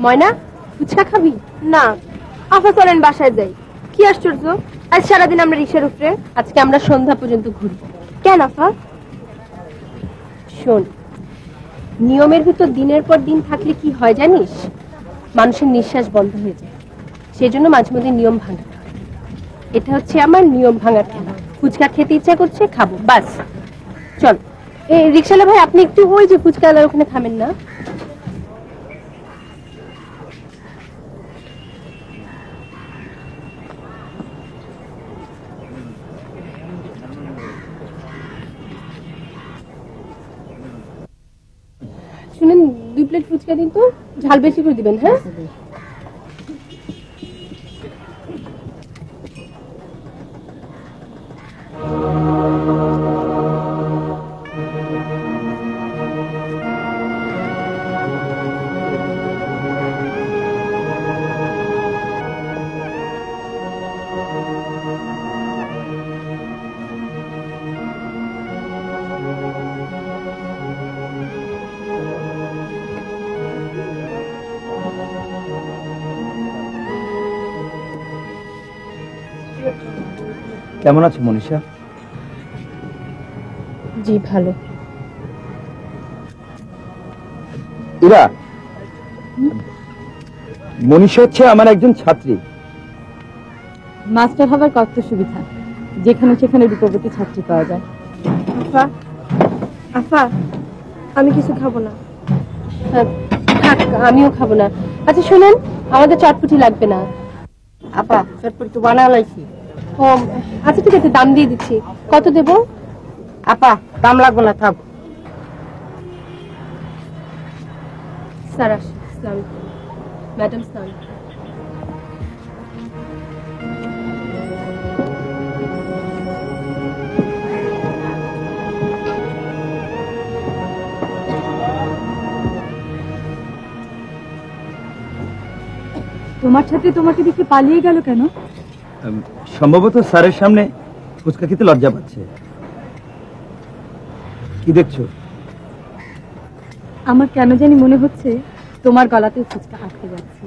ময়না, ফুচকা খাবি? না, আপা চলেন বাসায় যাই। কি আশ্চর্য, আজ সারাদিন আমরা রিক্সার উপরে, আজকে আমরা সন্ধ্যা পর্যন্ত ঘুরি। কেন আপা? শোন, নিয়মের ভিতর দিনের পর দিন থাকলে কি হয় জানিস? মানুষের নিঃশ্বাস বন্ধ হয়ে যায়। সেই জন্য মাঝে মধ্যে নিয়ম ভাঙাতে হয়। এটা হচ্ছে আমার নিয়ম ভাঙার খেলা। ফুচকা খেতে ইচ্ছা করছে, খাবো, বাস। চল। এই রিক্সাওয়ালা ভাই, আপনি একটু ওই যে ফুচকাওয়ালার ওখানে থামেন না? শুনেন, 2 প্লেট ফুচকা দিন তো, ঝাল বেশি করে দিবেন। হ্যাঁ, কেমন আছো মনীষা? জি ভালো। ইরা, মনীষা হচ্ছে আমার একজন ছাত্রী। মাস্টার হবার কত সুবিধা, যেখানে সেখানে রূপবতী ছাত্রী পাওয়া যায়। আপা, আপা, আমি কিছু খাবো না। থাক, আমিও খাবো না। আচ্ছা শুনেন, আমাদের চটপটি লাগবে না। আপা চটপটি তো বানা লাইছি। ও আচ্ছা, ঠিক আছে, দাম দিয়ে দিচ্ছি। কত দেব? আপা দাম লাগবে না, থাক। স্যার আসসালাম। ম্যাডাম সালাম। তোমার ছাত্রী তোমাকে দেখে পালিয়ে গেল কেন? সম্ভবত স্যারের সামনে ফুচকা খেতে লজ্জা পাচ্ছে। কি দেখছো? আমার কেন জানি মনে হচ্ছে তোমার গলাতেও ফুচকা আটকে যাচ্ছে।